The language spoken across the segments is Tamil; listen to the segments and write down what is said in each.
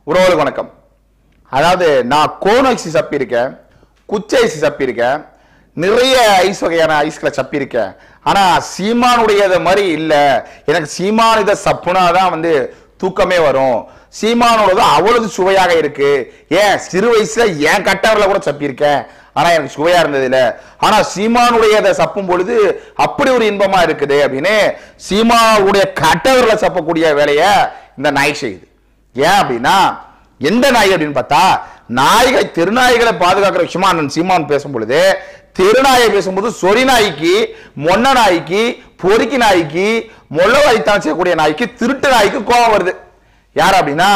உறவுகளுக்கு வணக்கம். அதாவது நான் கோன் ஐஸ் சப்பியிருக்கேன், குச்சி ஐஸ் சப்பியிருக்கேன், நிறைய ஐஸ் வகையான ஐஸ்களை சப்பியிருக்கேன். ஆனா சீமானுடையது மாதிரி இல்லை. எனக்கு சீமான் இதை சப்புனாதான் தூக்கமே வரும். சீமானோட அவ்வளவு சுவையாக இருக்கு. ஏன் சிறு வயசுல ஏன் கட்டவரில் கூட சப்பியிருக்கேன், ஆனா எனக்கு சுவையா இருந்தது இல்லை. ஆனா சீமானுடைய சப்பும் பொழுது அப்படி ஒரு இன்பமா இருக்குது அப்படின்னு சீமானுடைய கட்டவரில் சப்பக்கூடிய வேலையை இந்த நாய் செய்யுது. ஏன் அப்படின்னா எந்த நாய் அப்படின்னு பார்த்தா நாய்கள் தெருநாய்களை பாதுகாக்கிற விஷயமா சீமான் பேசும் பொழுது தெருநாயை பேசும்போது சொறி நாய்க்கு, மொன்ன நாய்க்கு, பொறுக்கி நாய்க்கு, மொல்ல வைத்தான் செய்யக்கூடிய நாய்க்கு, திருட்டு நாய்க்கு கோபம் வருது. யார் அப்படின்னா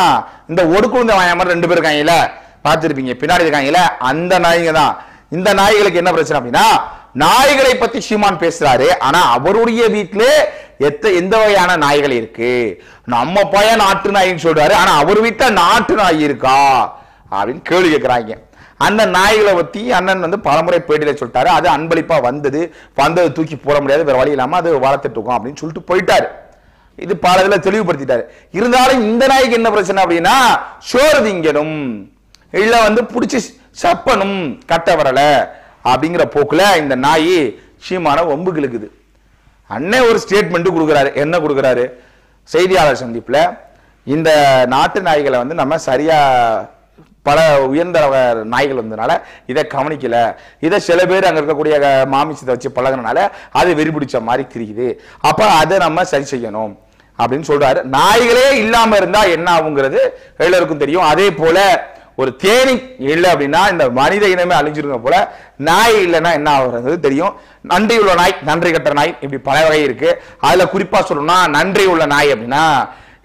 இந்த ஒடுக்குழுந்த மாதிரி 2 பேர் இருக்காங்கல்ல, பார்த்துருப்பீங்க பின்னாடி இருக்காங்கல்ல, அந்த நாய்ங்க தான். இந்த நாய்களுக்கு என்ன பிரச்சனை அப்படின்னா நாய்களை பத்தி சீமான் பேசுறாரு. ஆனா அவருடைய வீட்டிலே எந்த வகையான நாய்கள் இருக்கு. நம்ம பையன் நாட்டு நாயின்னு சொல்றாரு, ஆனா அவர் வீட்டுல நாட்டு நாய் இருக்கா அப்படின்னு கேள்வி கேட்கிறாங்க. அந்த நாய்களை பத்தி அண்ணன் பலமுறை பேட்டியில சொல்லிட்டாரு. அது அன்பளிப்பா வந்தது தூக்கி போட முடியாது, வேற வழி இல்லாம அது வளர்த்துட்டு இருக்கோம் அப்படின்னு சொல்லிட்டு போயிட்டாரு. இது பல இதுல தெளிவுபடுத்திட்டாரு. இருந்தாலும் இந்த நாய்க்கு என்ன பிரச்சனை அப்படின்னா சோறு திங்கணும், இல்ல புடிச்சு சப்பனும் கட்ட வரல அப்படிங்கிற போக்குல இந்த நாய் சீமான ஒம்புக்கு இழுக்குது. அண்ணே ஒரு ஸ்டேட்மெண்ட் கொடுக்குறாரு. என்ன கொடுக்குறாரு? செய்தியாளர் சந்திப்புல இந்த நாட்டு நாய்களை நம்ம சரியா பல உயர்ந்த நாய்கள் வந்ததுனால இதை கவனிக்கல, இதை சில பேர் அங்க இருக்கக்கூடிய மாமிசத்தை வச்சு பழகினால அது வெறி பிடிச்ச மாதிரி தெரியுது, அப்ப அதை நம்ம சரி செய்யணும் அப்படின்னு சொல்றாரு. நாய்களே இல்லாம இருந்தா என்ன ஆகுங்கிறது எல்லாருக்கும் தெரியும். அதே போல ஒரு தேனி இல்லை அப்படின்னா இந்த மனித இனமே அழிஞ்சிருங்க போல நாய் இல்லைன்னா என்ன ஆகுறது தெரியும். நன்றி உள்ள நாய், நன்றி கட்ட நாய், இப்படி பல வகை இருக்கு. அதுல குறிப்பா சொல்லணும்னா நன்றி உள்ள நாய் அப்படின்னா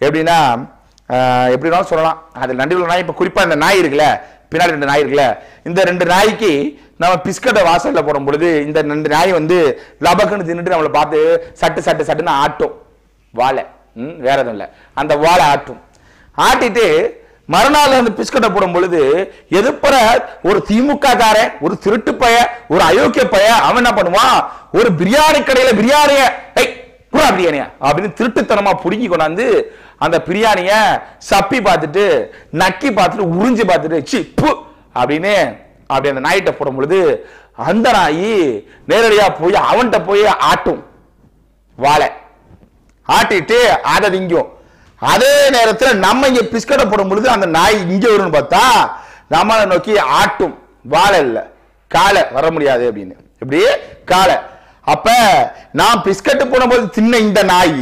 எப்படினாலும் சொல்லலாம். அது நன்றி உள்ள நாய். இப்ப குறிப்பா இந்த நாய் இருக்குல்ல, பின்னாடி 2 நாய் இருக்குல்ல, இந்த 2 நாய்க்கு நம்ம பிஸ்கட்டை வாசல்ல போடும் பொழுது இந்த 2 நாய் லபக்குன்னு தின்னுட்டு நம்மளை பார்த்து சட்டு சட்டு சட்டுன்னு ஆட்டும். வாழை வேற எதுவும் இல்லை, அந்த வாழை ஆட்டும். ஆட்டிட்டு மறுநாள் அந்த பிஸ்கட்டை போடும் பொழுது எதிர்ப்புற ஒரு திமுக காரன், ஒரு திருட்டு பைய, ஒரு அயோக்கிய பைய, அவன் என்ன பண்ணுவான், ஒரு பிரியாணி கடையில பிரியாணிய பிரியாணியா அப்படின்னு திருட்டுத்தனமா புடுங்கி கொண்டாந்து அந்த பிரியாணிய சப்பி பார்த்துட்டு நக்கி பார்த்துட்டு உறிஞ்சு பார்த்துட்டு சிப்பு அப்படின்னு அப்படி அந்த நாய்கிட்ட போடும் பொழுது அந்த நாய் நேரடியா போய் அவன்கிட்ட போய் ஆட்டும். வாழை ஆட்டிட்டு அதை திங்கும். அதே நேரத்தில் நம்ம இங்க பிஸ்கட்டை போடும் பொழுது அந்த நாய் இங்க வரும்னு பார்த்தா நம்மளை நோக்கி ஆட்டும். வாழை இல்ல காலை வர முடியாது அப்படின்னு இப்படியே காலை. அப்ப நான் பிஸ்கட்டு போடும்போது தின்ன இந்த நாய்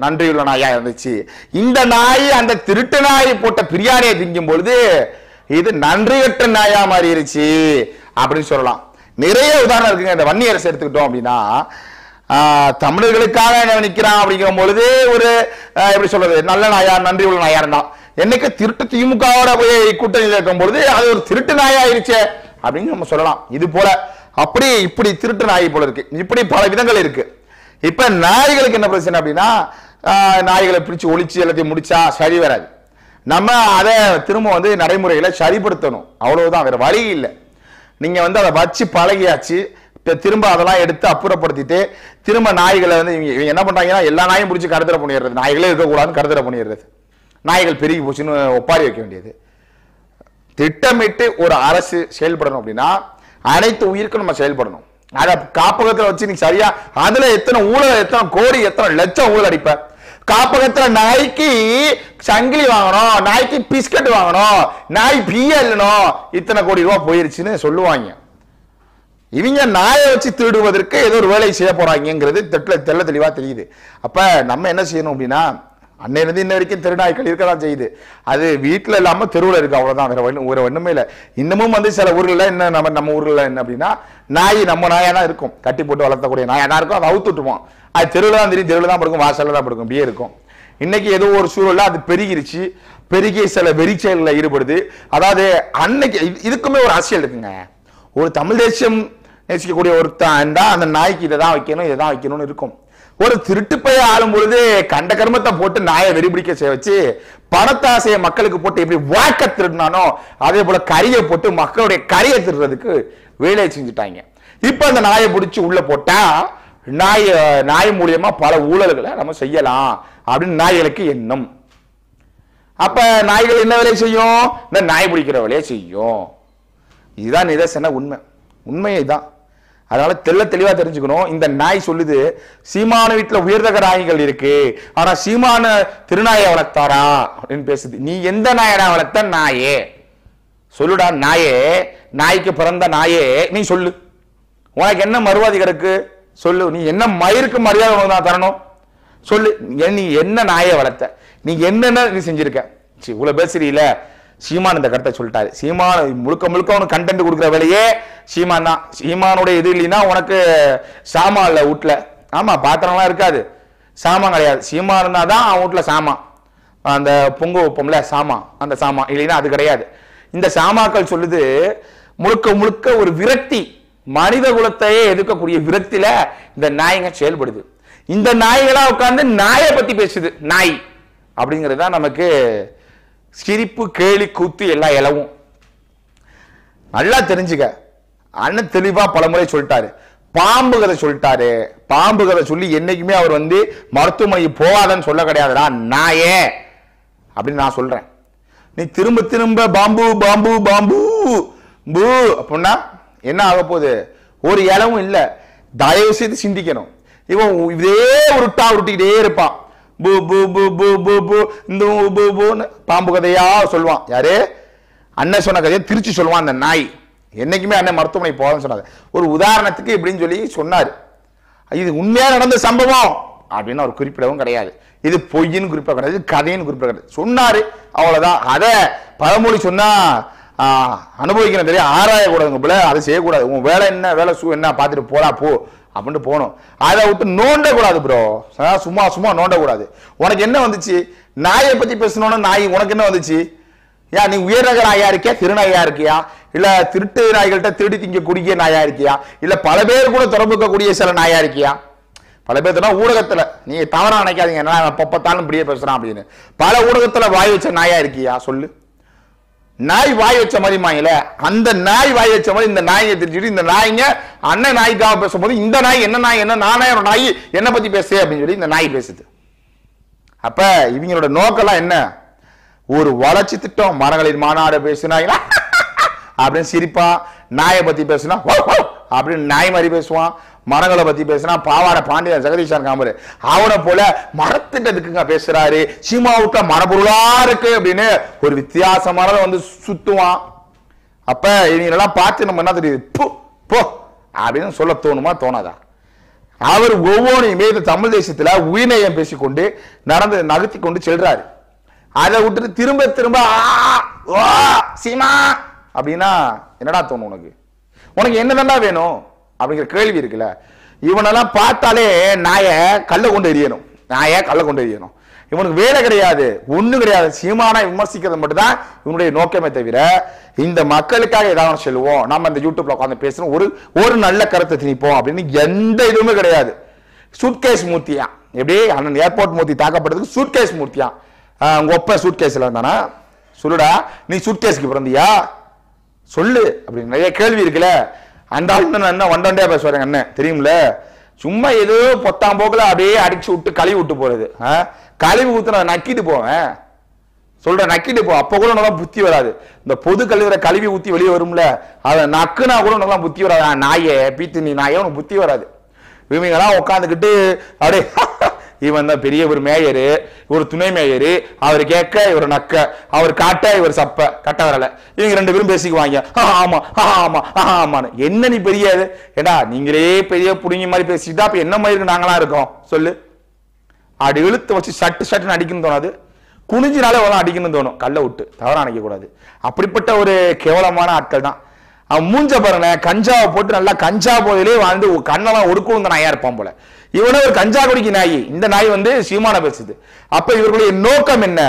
நன்றியுள்ள நாயா இருந்துச்சு. இந்த நாய் அந்த திருட்டு நாய் போட்ட பிரியாணியை திங்கும் பொழுது இது நன்றியற்ற நாயா மாறிடுச்சு அப்படின்னு சொல்லலாம். நிறைய உதாரணம் இருக்குங்க. இந்த வன்னியரசு எடுத்துக்கிட்டோம் அப்படின்னா தமிழர்களுக்காக நிற்கிறான் அப்படிங்கிற பொழுது ஒரு எப்படி சொல்றது நல்ல நாயா நன்றி உள்ள நாயா இருந்தான். என்னைக்கு திருட்டு திமுகவோட போய் கூட்டணியில் இருக்கும் பொழுது அது ஒரு திருட்டு நாயா ஆயிடுச்சு அப்படின்னு நம்ம சொல்லலாம். இது போல அப்படி இப்படி திருட்டு நாய் போல இருக்கு. இப்படி பல விதங்கள் இருக்கு. இப்ப நாய்களுக்கு என்ன பிரச்சனை அப்படின்னா நாய்களை பிடிச்சு ஒழிச்சு எல்லாத்தையும் முடிச்சா சரி வராது. நம்ம அதை திரும்ப நடைமுறையில சரிப்படுத்தணும், அவ்வளவுதான், வேற வழி இல்லை. நீங்க அதை வச்சு பழகியாச்சு, திரும்ப அதெல்லாம் எடுத்து அப்புறப்படுத்திட்டு திரும்ப நாய்களை என்ன பண்றாங்கன்னா எல்லா நாயும் பிடிச்சி கருத்தர பண்ணிடுறது, நாய்களே இருக்கக்கூடாதுன்னு கருத்தர பண்ணிடுறது, நாய்கள் பெருகி போச்சுன்னு ஒப்பாரி வைக்க வேண்டியது. திட்டமிட்டு ஒரு அரசு செயல்படணும் அப்படின்னா அனைத்து உயிருக்கும் நம்ம செயல்படணும். அதை காப்பகத்தில் வச்சு நீ சரியா அதுல எத்தனை ஊழல், எத்தனை கோடி, எத்தனை லட்சம் ஊழல் அடிப்ப. காப்பகத்துல நாய்க்கு சங்கிலி வாங்கணும், நாய்க்கு பிஸ்கட் வாங்கணும், நாய் பியல்னும், இத்தனை கோடி ரூபாய் போயிருச்சுன்னு சொல்லுவாங்க. இவங்க நாயை வச்சு திருடுவதற்கு ஏதோ ஒரு வேலை செய்ய போறாங்கிறது தெள்ள தெளிவா தெரியுது. அப்ப நம்ம என்ன செய்யணும் அப்படின்னா அன்னையிலிருந்து இன்ன வரைக்கும் தெருநாய்கள் இருக்கதான் செய்யுது. அது வீட்டுல இல்லாம தெருவில் இருக்கு, அவ்வளவுதான், வேற ஒண்ணுமே இல்லை. இன்னமும் சில ஊர்கள்ல என்ன நம்ம ஊர்ல என்ன அப்படின்னா நாய் நம்ம நாயா தான் இருக்கும், கட்டி போட்டு வளர்த்தக்கூடிய நாயா தான் இருக்கும். அதை அவுத்துட்டுவோம், அது தெருவில் தான் தெரியும், தெருவில் தான் படுக்கும், வாசல்ல தான் படுக்கும், அப்படியே இருக்கும். இன்னைக்கு ஏதோ ஒரு சூழல்ல அது பெருகிருச்சு, பெருகி சில வெறிச்செயல்ல ஈடுபடுது. அதாவது அன்னைக்கு இதுக்குமே ஒரு அரசியல் இருக்குங்க. ஒரு தமிழ் தேசியம் நேசிக்கக்கூடிய ஒருத்தன் தான் அந்த நாய்க்கு இதை தான் வைக்கணும், இதை தான் வைக்கணும்னு இருக்கும். ஒரு திருட்டு பைய ஆளும் பொழுது கண்ட கர்மத்தை போட்டு நாயை வெறிபிடிக்க செய்ய வச்சு பணத்தாசையை மக்களுக்கு போட்டு எப்படி வாக்க திருடினானோ அதே போல கரியை போட்டு மக்களுடைய கரியை திருடுறதுக்கு வேலையை செஞ்சுட்டாங்க. இப்ப அந்த நாயை பிடிச்சி உள்ள போட்டா நாய் மூலியமா பல ஊழல்களை நம்ம செய்யலாம் அப்படின்னு நாய்களுக்கு எண்ணம். அப்ப நாய்கள் என்ன வேலையை செய்யும்? இந்த நாய் பிடிக்கிற வேலையை செய்யும். இதுதான் நிதர்சன உண்மை. உண்மையை தான். அதனால தெளிவா தெரிஞ்சுக்கணும். இந்த நாய் சொல்லுது, சீமான வீட்டுல உயர்தக நாய்கள் இருக்கு, ஆனா சீமான திருநாயை வளர்த்தாரா அப்படின்னு பேசுது. நீ எந்த நாயடா வளர்த்த? நாயே சொல்லுடா. நாயே, நாய்க்கு பிறந்த நாயே, நீ சொல்லு. உனக்கு என்ன மறுவாதி கிடக்கு? சொல்லு. நீ என்ன மயிருக்கு மரியாதை உனக்கு நான் தரணும்? சொல்லு. நீ என்ன நாயை வளர்த்த? நீ என்னென்ன நீ செஞ்சிருக்க? இவ்வளவு பேசுறீல. சீமான் இந்த கருத்தை சொல்லிட்டாரு. சீமான் முழுக்க அவனுக்கு கண்டென்ட் கொடுக்குற வேலையே சீமான் தான். சீமானுடைய இது இல்லைன்னா உனக்கு சாமான் இல்ல வீட்டுல. ஆமா, பாத்திரம்லாம் இருக்காது, சாமான் கிடையாது. சீமான் இருந்தா தான் அவன் வீட்டுல சாமான், அந்த பொங்கு வைப்போம்ல சாமான், அந்த சாமான் இல்லைன்னா அது கிடையாது. இந்த சாமாக்கள் சொல்லுது முழுக்க ஒரு விரக்தி, மனித குலத்தையே எதிர்க்கக்கூடிய விரக்தியில இந்த நாய்ங்க செயல்படுது. இந்த நாய்களா உட்கார்ந்து நாயை பத்தி பேசுது. நாய் அப்படிங்கிறது தான் நமக்கு சிரிப்பு, கேலி, கூத்து எல்லாம் இலவும். நல்லா தெரிஞ்சுக்க. அண்ணன் தெளிவா பலமுறை சொல்லிட்டாரு. பாம்பு கதை சொல்லிட்டாரு. பாம்பு கதை சொல்லி என்னைக்குமே அவர் மருத்துவமனைக்கு போகாதன்னு சொல்ல கிடையாதுடா நாயே அப்படின்னு நான் சொல்றேன். நீ திரும்ப பாம்பு பாம்பு பாம்பு பூ அப்படின்னா என்ன ஆக போகுது? ஒரு இலவும் இல்ல. தயவு செய்து சிந்திக்கணும். இவன் இதே உருட்டிக்கிட்டே இருப்பான். பூ பூ பூ பூ பூ பூ இந்த பூ பூன்னு பாம்பு கதையா சொல்லுவான். யாரு? அண்ணன் சொன்ன கதையை திருச்சி சொல்லுவான் அந்த நாய். என்னைக்குமே அண்ணன் மருத்துவமனை போகணும்னு சொன்னாரு. ஒரு உதாரணத்துக்கு இப்படின்னு சொல்லி சொன்னாரு. இது உண்மையா நடந்த சம்பவம் அப்படின்னு அவர் குறிப்பிடவும் கிடையாது. இது பொய்ன்னு குறிப்பிட கிடையாது, கதைன்னு குறிப்பிட கிடையாது. சொன்னாரு, அவ்வளவுதான். அதை பழமொழி சொன்னா அனுபவிக்கணும் தெரியும், ஆராயக்கூடாதுங்க போல. அதை செய்யக்கூடாது. உன் வேலை என்ன, வேலை என்ன பார்த்துட்டு போடா போ அப்படின்னு போகணும். அதை விட்டு நோண்டக்கூடாது ப்ரோ. சும்மா நோண்டக்கூடாது. உனக்கு என்ன வந்துச்சு? நாயை பத்தி பேசணும்னா நாய் உனக்கு என்ன வந்துச்சு? ஏன் நீ உயர்நகர நாயா இருக்கியா, திருநாயா இருக்கியா, இல்ல திருட்டு நாய்கள்கிட்ட திருடி திங்க குடிக்கிய நாயா இருக்கியா, இல்ல பல பேர் கூட தொடர்புக்கக்கூடிய சில நாயா இருக்கியா? பல பேர்னா ஊடகத்துல, நீங்க தவறா நினைக்காதீங்க, என்ன பப்பத்தாலும் இப்படியே பேசுறான் அப்படின்னு. பல ஊடகத்துல வாய் வச்ச நாயா இருக்கியா? சொல்லு. நாய் வாய் வச்ச மாதிரி மாயில, அந்த நாய் வாய் வச்ச மாதிரி இந்த நாயை தெரிஞ்சுட்டு இந்த நாய்ங்க அண்ணன் நாய்க்காக பேசும்போது இந்த நாய் என்ன நாய் என்ன நானே நாய் என்ன பத்தி பேசு அப்படின்னு சொல்லி இந்த நாய் பேசுது. அப்ப இவங்களோட நோக்கெல்லாம் என்ன? ஒரு வளர்ச்சி திட்டம். மரங்களின் மாநாடு பேசுனாங்களா அப்படின்னு சிரிப்பான். நாயை பத்தி பேசுனா அப்படின்னு நாய் மாதிரி பேசுவான். மரங்களை பத்தி பேசினா பாவாடை பாண்டியன் ஜெகதீஷன் காமரு அவனை போல மரத்திட்டத்துக்குங்க பேசுறாரு. சீமாவுட்ட மரபொருளா இருக்கு அப்படின்னு ஒரு வித்தியாசமானதை சுத்துவான். அப்ப இவங்களெல்லாம் பார்த்து நம்ம என்ன தெரியுது? போ அப்படின்னு சொல்ல தோணுமா தோணாதா? அவர் ஒவ்வொன்றையுமே இந்த தமிழ் தேசத்துல உயிர்நயம் பேசிக்கொண்டு நகர்த்தி கொண்டு செல்றாரு. அதை விட்டுட்டு திரும்ப சீமா அப்படின்னா என்னடா தோணும் உனக்கு? உனக்கு என்னதான்டா வேணும் அப்படிங்கிற கேள்வி இருக்குல்ல. இவனெல்லாம் பார்த்தாலே நாயை கல்ல கொண்டு எறியணும், நாயை கல்ல கொண்டு எறியணும். இவனுக்கு வேலை கிடையாது, ஒண்ணும் கிடையாது. சீமானா விமர்சிக்கிறது மட்டும்தான் இவனுடைய நோக்கமே தவிர இந்த மக்களுக்காக ஏதாவது சொல்லுவோம், நம்ம இந்த யூடியூப்ல உட்காந்து பேசணும், ஒரு நல்ல கருத்தை திணிப்போம் அப்படின்னு எந்த இதுவுமே கிடையாது. சூட்கேஸ் மூர்த்தியா, எப்படி அண்ணன் ஏர்போர்ட் மூர்த்தி தாக்கப்படுறதுக்கு சூட்கேஸ் மூர்த்தியா? உங்க ஒப்ப சூட்கேஸ்ல இருந்தானா? சொல்லுடா, நீ சூட்கேஸ்க்கு பிறந்தியா? சொல்லு அப்படின்னு நிறைய கேள்வி இருக்குல்ல. அந்த ஆளுநர் வண்டே பேசுவாருங்க அண்ணன் தெரியும்ல. சும்மா ஏதோ பொத்தாம் போக்குல அப்படியே அடிச்சு விட்டு கழுவி விட்டு போறது. கழுவி ஊத்துன நக்கிட்டு போவேன் சொல்ற, நக்கிட்டு போ. அப்ப கூட நல்லா புத்தி வராது. இந்த பொது கழுவுற கழுவி ஊத்தி வெளியே வரும்ல, அதை நக்குனா கூட நல்லா புத்தி வராது. நாயே பீத்து நீ நாயே உனக்கு புத்தி வராது. இவங்கெல்லாம் உட்காந்துக்கிட்டு அப்படியே இவன் தான் பெரிய ஒரு மேயரு, ஒரு துணை மேயரு, அவர் கேட்க இவர் நக்க, அவர் காட்ட இவர் சப்ப கட்ட வரல. இவங்க ரெண்டு பேரும் பேசிக்குவாங்க. ஆமா ஆமா ஆமான்னு. என்ன நீ பெரிய ஏடா நீங்களே பெரிய புடுங்கி மாதிரி பேசிட்டா அப்ப என்ன மாதிரி நாங்களா இருக்கோம் சொல்லு. அப்படி இழுத்து வச்சு சட்டுன்னு அடிக்கணும்னு தோணாது, குனிஞ்சினாலே அடிக்கணும்னு தோணும். கல்ல விட்டு தவறா நினைக்க கூடாது. அப்படிப்பட்ட ஒரு கேவலமான ஆட்கள் தான். அவன் மூஞ்ச பாருங்க, கஞ்சாவை போட்டு நல்லா கஞ்சா போதிலே வாழ்ந்து கண்ணெல்லாம் ஒடுக்கும் நாயா இருப்பான் போல. இவனே ஒரு கஞ்சா குடிக்கு நாய். இந்த நாய் சீமான பேசுது. அப்ப இவர்களுடைய நோக்கம் என்ன?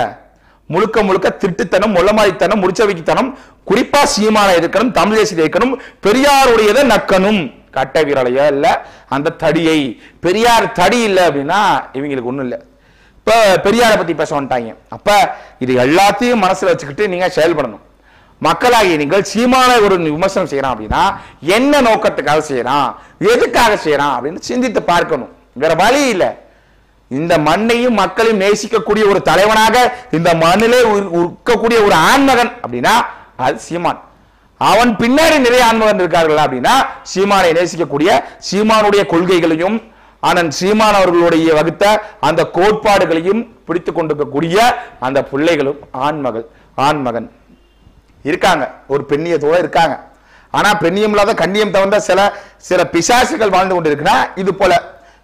முழுக்க திருட்டுத்தனம், மொள்ளமாரித்தனம், முடிச்சவைக்குத்தனம், குறிப்பா சீமான இருக்கணும், தமிழ் தேசிய இருக்கணும், பெரியாருடையதை நக்கணும். கட்ட வீரலைய இல்ல அந்த தடியை, பெரியார் தடி இல்லை அப்படின்னா இவங்களுக்கு ஒண்ணும் இல்லை. இப்ப பெரியாரை பத்தி பேச வந்துட்டாங்க. அப்ப இது எல்லாத்தையும் மனசுல வச்சுக்கிட்டு நீங்க செயல்படணும். மக்களாகிய நீங்கள் சீமான ஒரு விமர்சனம் செய்யறான் அப்படின்னா என்ன நோக்கத்துக்காக செய்யறான், எதுக்காக செய்யறான் அப்படின்னு சிந்தித்து பார்க்கணும். வேற வழி இல்லை. இந்த மண்ணையும் மக்களையும் நேசிக்கக்கூடிய ஒரு தலைவனாக இந்த மண்ணிலே இருக்கக்கூடிய ஒரு ஆண்மகன் அப்படின்னா அது சீமான். அவன் பின்னாடி நிறைய ஆண்மகன் இருக்கார்கள் அப்படின்னா சீமானை நேசிக்கக்கூடிய, சீமானுடைய கொள்கைகளையும் அண்ணன் சீமான் அவர்களுடைய வகுத்த அந்த கோட்பாடுகளையும் பிடித்துக் கொண்டிருக்கக்கூடிய அந்த பிள்ளைகளும் ஆண்மகன் இருக்காங்க. ஒரு பெண்ணியத்தோட இருக்காங்க. ஆனா பெண்ணியம் இல்லாத கண்ணியம் தவிர்த்த சில பிசாசுகள் வாழ்ந்து கொண்டு இருக்குன்னா இது போல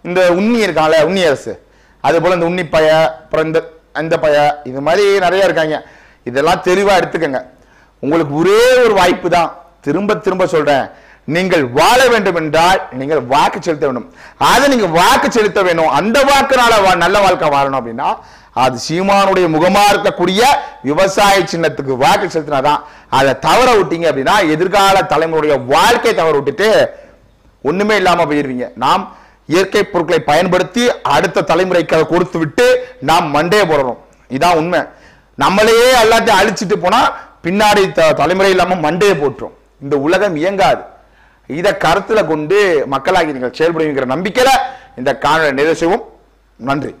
இந்த உண்ணி இருக்காங்கல்ல, உண்ணி அரசு, அது போல இந்த உண்ணி பய, அப்புறம் இந்த பய, இது மாதிரி நிறைய இருக்காங்க. இதெல்லாம் தெளிவா எடுத்துக்கங்க. உங்களுக்கு ஒரே ஒரு வாய்ப்பு தான், திரும்ப திரும்ப சொல்றேன், நீங்கள் வாழ வேண்டும் என்றால் நீங்கள் வாக்கு செலுத்த வேண்டும். அதை நீங்க வாக்கு செலுத்த வேணும். அந்த வாக்குனால நல்ல வாழ்க்கை வாழணும் அப்படின்னா அது சீமானுடைய முகமா இருக்கக்கூடிய விவசாய சின்னத்துக்கு வாக்கு செலுத்தினாதான். அதை தவற விட்டீங்க அப்படின்னா எதிர்கால தலைமுறைய வாழ்க்கையை தவற விட்டுட்டு ஒண்ணுமே இல்லாம போயிருவீங்க. நாம் இயற்கை பொருட்களை பயன்படுத்தி அடுத்த தலைமுறைக்கு அதை கொடுத்து விட்டு நாம் மண்டையை போடணும். இதான் உண்மை. நம்மளையே எல்லாத்தையும் அழிச்சிட்டு போனா பின்னாடி தலைமுறை இல்லாம மண்டையை போட்டுரும். இந்த உலகம் இயங்காது. இதை கருத்துல கொண்டு மக்களாகி நீங்கள் செயல்படுவீங்கிற நம்பிக்கையில இந்த காணொளி நிறைவு செய்வோம். நன்றி.